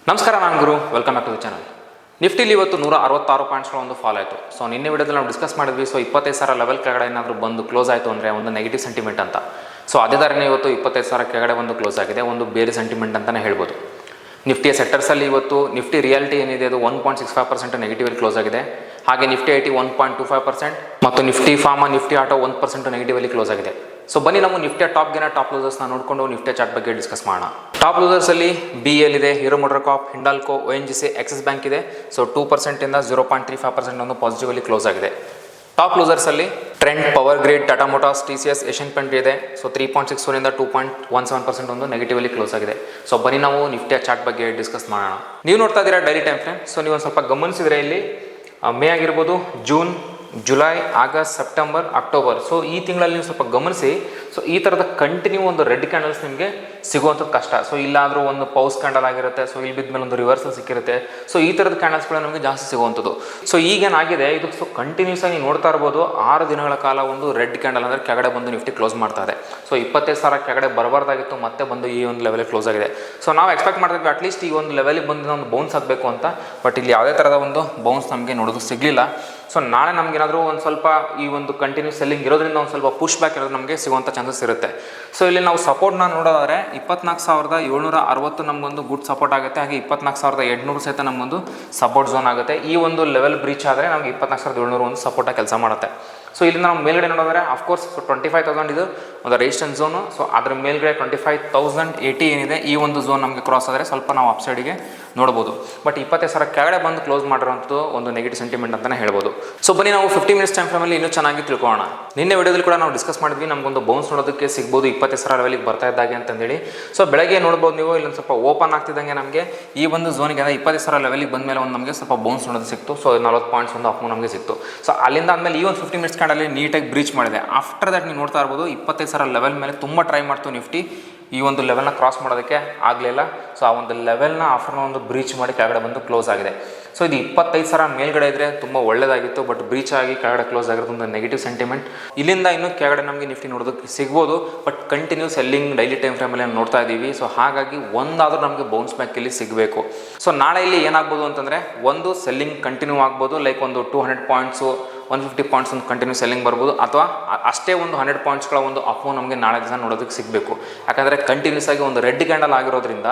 ನಮಸ್ಕಾರ, ನಾನು Guru. Welcome back to the channel. ನಿಫ್ಟಿಲಿ ಇವತ್ತು 166 ಪಾಯಿಂಟ್ಸ್ಗಳ ಒಂದು ಫಾಲ್ ಆಯಿತು. ಸೊ ನಿನ್ನೆ ವಿಡಿಯೋದಲ್ಲಿ ನಾವು ಡಿಸ್ಕಸ್ ಮಾಡಿದ್ವಿ. ಸೊ 25,000 ಲೆವೆಲ್ ಕೆಳಗಡೆ ಏನಾದರೂ ಬಂದು ಕ್ಲೋಸ್ ಆಯಿತು ಅಂದರೆ ಒಂದು ನೆಗೆಟಿವ್ ಸೆಂಟಿಮೆಂಟ್ ಅಂತ. ಸೊ ಅದೇ ಥರನೇ ಇವತ್ತು 25,000 ಕೆಳಗಡೆ ಒಂದು ಕ್ಲೋಸ್ ಆಗಿದೆ, ಒಂದು ಬೇರೆ ಸೆಂಟಿಮೆಂಟ್ ಅಂತಲೇ ಹೇಳ್ಬೋದು. ನಿಫ್ಟಿಯ ಸೆಕ್ಟರ್ಸಲ್ಲಿ ಇವತ್ತು ನಿಫ್ಟಿ ರಿಯಾಲಿಟಿ ಏನಿದೆ ಅದು 1.65% ನೆಗೆಟಿವಲ್ಲಿ ಕ್ಲೋಸ್ ಆಗಿದೆ. ಹಾಗೆ ನಿಫ್ಟಿ ಐಟಿ 1.25% ಮತ್ತು ನಿಫ್ಟಿ ಫಾರ್ಮಾ, ನಿಫ್ಟಿ ಆಟೋ 1% ನೆಗೆಟಿವಲ್ಲಿ ಕ್ಲೋಸ್ ಆಗಿದೆ. ಸೊ ಬನ್ನಿ ನಾವು ನಿಫ್ಟಿಯ ಟಾಪ್ ಲೂಸರ್ಸ್ನ ನೋಡಿಕೊಂಡು ನಿಫ್ಟಿಯ ಚಾರ್ಟ್ ಬಗ್ಗೆ ಡಿಸ್ಕಸ್ ಮಾಡೋಣ. ಟಾಪ್ ಲೂಸರ್ಸಲ್ಲಿ BL ಇದೆ, Hero Motor Corp, Hindalco, ONGC, Axis bank ಇದೆ. ಸೊ 2% 0.35% ಒಂದು ಪಾಸಿಟಿವಲ್ಲಿ ಕ್ಲೋಸ್ ಆಗಿದೆ. ಟಾಪ್ ಲೂಸರ್ಸಲ್ಲಿ Trent, Power Grid, Tata Motors, TCS, Asian Paint ಇದೆ. ಸೊ 3.64 2.17% ಒಂದು ನೆಗೆಟಿವಲ್ಲಿ ಕ್ಲೋಸ್ ಆಗಿದೆ. ಸೊ ಬನ್ನಿ ನಾವು ನಿಫ್ಟಿಯ ಚಾರ್ಟ್ ಬಗ್ಗೆ ಡಿಸ್ಕಸ್ ಮಾಡೋಣ. ನೀವು ನೋಡ್ತಾ ಇದ್ದೀರಾ ಡೈಲಿ ಟೈಮ್ ಫ್ರೇಮ್. ಸೊ ನೀವು ಒಂದು ಸ್ವಲ್ಪ ಗಮನಿಸಿದರೆ ಇಲ್ಲಿ ಮೇ ಆಗಿರ್ಬೋದು, June, July, August, September, October. So ಈ ತಿಂಗಳಲ್ಲಿ ನೀವು ಸ್ವಲ್ಪ ಗಮನಿಸಿ. ಸೊ ಈ ಥರದ ಕಂಟಿನ್ಯೂ ಒಂದು ರೆಡ್ ಕ್ಯಾಂಡಲ್ಸ್ ನಿಮಗೆ ಸಿಗುವಂಥದ್ದು ಕಷ್ಟ. ಸೊ ಇಲ್ಲಾದರೂ ಒಂದು ಪೌಸ್ ಕ್ಯಾಂಡಲ್ ಆಗಿರುತ್ತೆ, ಸೊ ಇಲ್ಲಿ ಬಿದ್ದ ಮೇಲೆ ಒಂದು ರಿವರ್ಸಲ್ ಸಿಕ್ಕಿರುತ್ತೆ. ಸೊ ಈ ಥರದ ಕ್ಯಾಂಡಲ್ಸ್ಗಳು ನಮಗೆ ಜಾಸ್ತಿ ಸಿಗುವಂಥದ್ದು. ಸೊ ಈಗೇನಾಗಿದೆ, ಇದು ಸೊ ಕಂಟಿನ್ಯೂಸ್ ಆಗಿ ನೋಡ್ತಾ ಇರ್ಬೋದು, 6 ದಿನಗಳ ಕಾಲ ಒಂದು ರೆಡ್ ಕ್ಯಾಂಡಲ್ ಅಂದರೆ ಕೆಳಗಡೆ ಬಂದು ನಿಫ್ಟಿ ಕ್ಲೋಸ್ ಮಾಡ್ತಾ ಇದೆ. ಸೊ 25,000 ಕೆಳಗಡೆ ಬರಬಾರ್ದಾಗಿತ್ತು, ಮತ್ತೆ ಬಂದು ಈ ಒಂದು ಲೆವೆಲಿಗೆ ಕ್ಲೋಸ್ ಆಗಿದೆ. ಸೊ ನಾವು ಎಕ್ಸ್ಪೆಕ್ಟ್ ಮಾಡ್ತಿದ್ವಿ ಅಟ್ಲೀಸ್ಟ್ ಈ ಒಂದು ಲೆವೆಲಿಗೆ ಬಂದು ಒಂದು ಬೌನ್ಸ್ ಆಗಬೇಕು ಅಂತ. ಬಟ್ ಇಲ್ಲಿ ಯಾವುದೇ ಥರದ ಒಂದು ಬೌನ್ಸ್ ನಮಗೆ ನೋಡೋದು ಸಿಗಲಿಲ್ಲ. ಸೊ ನಾಳೆ ನಮಗೇನಾದರೂ ಒಂದು ಸ್ವಲ್ಪ ಈ ಒಂದು ಕಂಟಿನ್ಯೂಸ್ ಸೆಲ್ಲಿಂಗ್ ಇರೋದ್ರಿಂದ ಒಂದು ಸ್ವಲ್ಪ ಪುಷ್ ಬ್ಯಾಕ್ ಇರೋದು ನಮಗೆ ಸಿಗುವಂಥ ಚಾನ್ಸಸ್ ಇರುತ್ತೆ. ಸೊ ಇಲ್ಲಿ ನಾವು ಸಪೋರ್ಟ್ನ ನೋಡೋದಾದ್ರೆ 24,760 ನಮಗೊಂದು ಗುಡ್ ಸಪೋರ್ಟ್ ಆಗುತ್ತೆ. ಹಾಗೆ 24,800 ಸಹಿತ ನಮಗೊಂದು ಸಪೋರ್ಟ್ ಝೋನ್ ಆಗುತ್ತೆ. ಈ ಒಂದು ಲೆವೆಲ್ ಬ್ರೀಚ್ ಆದರೆ ನಮಗೆ 24,700 ಒಂದು ಸಪೋರ್ಟಾಗಿ ಕೆಲಸ ಮಾಡುತ್ತೆ. ಸೊ ಇಲ್ಲಿ ನಾವು ಮೇಲ್ಗಡೆ ನೋಡೋದಾದ್ರೆ ಅಫ್ಕೋರ್ಸ್ 25,000 ಇದು ಒಂದು ರೆಸಿಸ್ಟೆನ್ಸ್ ಝೋನು. ಸೊ ಅದ್ರ ಮೇಲ್ಗಡೆ 25,080 ಏನಿದೆ, ಈ ಒಂದು ಝೋನ್ ನಮಗೆ ಕ್ರಾಸ್ ಆದರೆ ಸ್ವಲ್ಪ ನಾವು ಅಪ್ಸೈಡಿಗೆ ನೋಡ್ಬೋದು. ಬಟ್ 25,000 ಕೆಳಗಡೆ ಬಂದು ಕ್ಲೋಸ್ ಮಾಡಿರೋಂಥದ್ದು ಒಂದು ನೆಗೆಟಿವ್ ಸೆಂಟಿಮೆಂಟ್ ಅಂತಲೇ ಹೇಳ್ಬೋದು. ಸೊ ಬನ್ನಿ ನಾವು 50 ಮಿನಿಟ್ಸ್ ಟೈಮ್ ಫ್ರೇಮಲ್ಲಿ ಇನ್ನೂ ಚೆನ್ನಾಗಿ ತಿಳ್ಕೊಳ್ಳೋಣ. ನಿನ್ನೆ ವಿಡಿಯೋದಲ್ಲಿ ಕೂಡ ನಾವು ಡಿಸ್ಕಸ್ ಮಾಡಿದ್ವಿ, ನಮಗೊಂದು ಬೌನ್ಸ್ ನೋಡೋದಕ್ಕೆ ಸಿಗ್ಬೋದು 25,000 ಲೆವೆಲಿಗೆ ಬರ್ತಾ ಇದ್ದಾಗೆ ಅಂತಂದೇಳಿ. ಸೊ ಬೆಳಗ್ಗೆ ನೋಡ್ಬೋದು ನೀವು, ಇಲ್ಲೊಂದು ಸ್ವಲ್ಪ ಓಪನ್ ಆಗ್ತಿದ್ದಂಗೆ ನಮಗೆ ಈ ಒಂದು ಝೋನಿಗೆ 25,000 ಲೆವೆಲಿಗೆ ಬಂದ ಮೇಲೆ ಒಂದು ನಮಗೆ ಸ್ವಲ್ಪ ಬೌನ್ಸ್ ನೋಡೋದು ಸಿಕ್ತು. ಸೊ 40 ಪಾಯಿಂಟ್ಸ್ ಒಂದು ಅಪ್ ನಮಗೆ ಸಿಕ್ತು. ಸೊ ಅಲ್ಲಿಂದ ಆದಮೇಲೆ ಈ ಒಂದು 50 ಮಿನಿಟ್ಸ್ ಕ್ಯಾಂಡಲ್ಲಿ ನೀಟಾಗಿ ಬ್ರೀಚ್ ಮಾಡಿದೆ. ಆಫ್ಟರ್ ದಟ್ ನೀವು ನೋಡ್ತಾ ಇರ್ಬೋದು 25,000 ಲೆವೆಲ್ ಮೇಲೆ ತುಂಬ ಟ್ರೈ ಮಾಡ್ತು ನಿಫ್ಟಿ. ಈ ಒಂದು ಲೆವೆಲ್ನ ಕ್ರಾಸ್ ಮಾಡೋದಕ್ಕೆ ಆಗಲಿಲ್ಲ. ಸೊ ಆ ಒಂದು ಲೆವೆಲ್ನ ಆಫ್ಟರ್ನ ಒಂದು ಬ್ರೀಚ್ ಮಾಡಿ ಕೆಳಗಡೆ ಬಂದು ಕ್ಲೋಸ್ ಆಗಿದೆ. ಸೊ ಇದು 25,000 ಮೇಲ್ಗಡೆ ಇದ್ದರೆ ತುಂಬ ಒಳ್ಳೆಯದಾಗಿತ್ತು. ಬಟ್ ಬ್ರೀಚ್ ಆಗಿ ಕೆಳಗಡೆ ಕ್ಲೋಸ್ ಆಗಿರೋದು ಒಂದು ನೆಗೆಟಿವ್ ಸೆಂಟಿಮೆಂಟ್. ಇಲ್ಲಿಂದ ಇನ್ನೂ ಕೆಳಗಡೆ ನಮಗೆ ನಿಫ್ಟಿ ನೋಡೋದಕ್ಕೆ ಸಿಗ್ಬೋದು. But continue selling daily time ಫ್ರೇಮಲ್ಲಿ ನೋಡ್ತಾ ಇದ್ದೀವಿ. ಸೊ ಹಾಗಾಗಿ ಒಂದಾದರೂ ನಮಗೆ ಬೌನ್ಸ್ ಬ್ಯಾಕ್ ಇಲ್ಲಿ ಸಿಗಬೇಕು. ಸೊ ನಾಳೆ ಇಲ್ಲಿ ಏನಾಗ್ಬೋದು ಅಂತಂದರೆ, ಒಂದು ಸೆಲ್ಲಿಂಗ್ ಕಂಟಿನ್ಯೂ ಆಗ್ಬೋದು, ಲೈಕ್ ಒಂದು 200 ಪಾಯಿಂಟ್ಸು 150 ಪಾಯಿಂಟ್ಸ್ ಒಂದು ಕಂಟಿನ್ಯೂ ಸೆಲ್ಲಿಂಗ್ ಬರ್ಬೋದು, ಅಥವಾ ಅಷ್ಟೇ ಒಂದು 100 ಪಾಯಿಂಟ್ಸ್ಗಳ ಒಂದು ಅಪ್ಪು ನಮಗೆ ನಾಳೆ ದಿವಸ ನೋಡೋದಕ್ಕೆ ಸಿಗಬೇಕು. ಯಾಕಂದರೆ ಕಂಟಿನ್ಯೂಸ್ ಆಗಿ ಒಂದು ರೆಡ್ ಕ್ಯಾಂಡಲ್ ಆಗಿರೋದ್ರಿಂದ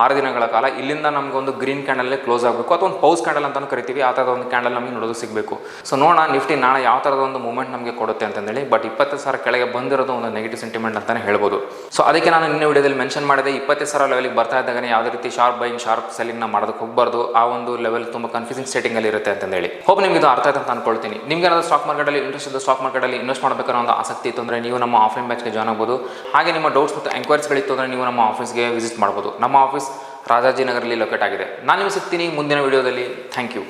6 ದಿನಗಳ ಕಾಲ ಇಲ್ಲಿಂದ ನಮಗೆ ಒಂದು ಗ್ರೀನ್ ಕ್ಯಾಂಡಲ್ಲೇ ಕ್ಲೋಸ್ ಆಗಬೇಕು, ಅಥವಾ ಒಂದು ಪೌಸ್ ಕ್ಯಾಂಡಲ್ ಅಂತಲೂ ಕರಿತೀವಿ. ಆ ಥರದ ಒಂದು ಕ್ಯಾಂಡಲ್ ನಮಗೆ ನೋಡೋದಕ್ಕೆ ಸಿಗಬೇಕು. ಸೊ ನೋಡೋಣ ನಿಫ್ಟಿ ನಾಳೆ ಯಾವ ಥರದ ಒಂದು ಮೂವ್ಮೆಂಟ್ ನಮಗೆ ಕೊಡುತ್ತೆ ಅಂತಂದೇಳಿ. ಬಟ್ 20,000 ಕೆಳಗೆ ಬಂದಿರೋದು ಒಂದು ನೆಗೆಟಿವ್ ಸೆಂಟಿಮೆಂಟ್ ಅಂತಲೇ ಹೇಳ್ಬೋದು. ಸೊ ಅದಕ್ಕೆ ನಾನು ನಿನ್ನೆ ವಿಡಿಯೋದಲ್ಲಿ ಮೆನ್ಷನ್ ಮಾಡಿದೆ, 20,000 ಲೆವೆಲಿಗೆ ಬರ್ತಾ ಇದ್ದಾಗನೇ ಯಾವುದೇ ರೀತಿ ಶಾರ್ಪ್ ಬೈಯಿಂಗ್, ಶಾರ್ಪ್ ಸೆಲ್ಲಿಂಗ್ನ ಮಾಡೋದಕ್ಕೆ ಹೋಗಬಾರ್ದು. ಆ ಒಂದು ಲೆವೆಲ್ ತುಂಬ ಕನ್ಫ್ಯೂಸಿಂಗ್ ಸ್ಟೇಟಿಂಗಲ್ಲಿ ಇರುತ್ತೆ ಅಂತಂದೇಳಿ. ಹೋಪ್ ನಿಮಗೆ ಇದು ಅರ್ಥ ಆಯ್ತು ಅಂತ ಅನ್ಕೊಳ್ತೀನಿ. ನಿಮಗೆ ಏನಾದರೂ ಸ್ಟಾಕ್ ಮಾರ್ಕೆಟಲ್ಲಿ ಇಂಟ್ರೆಸ್ಟ್ ಇದೆ, ಸ್ಟಾಕ್ ಮಾರ್ಕೆಟಲ್ಲಿ ಇನ್ವೆಸ್ಟ್ ಮಾಡಬೇಕಾರೋ ಒಂದು ಆಸಕ್ತಿ ಇತ್ತು ಅಂದರೆ ನೀವು ನಮ್ಮ ಆಫ್ಲೈನ್ ಬ್ಯಾಚ್ಗೆ ಜಾಯ್ನ್ ಆಗ್ಬೋದು. ಹಾಗೆ ನಿಮ್ಮ ಡೌಟ್ಸ್ ಮತ್ತು ಎಂಕ್ವೈರೀಸ್ಗಳಿತ್ತು ಅಂದರೆ ನೀವು ನಮ್ಮ ಆಫೀಸ್ಗೆ ವಿಸಿಟ್ ಮಾಡ್ಬೋದು. ನಮ್ಮ ಆಫೀಸ್ ರಾಜಾಜಿನಗರಲ್ಲಿ ಲೊಕೇಟ್ ಆಗಿದೆ. ನಾನು ನಿಮಗೆ ಸಿಗ್ತೀನಿ ಮುಂದಿನ ವಿಡಿಯೋದಲ್ಲಿ. Thank you.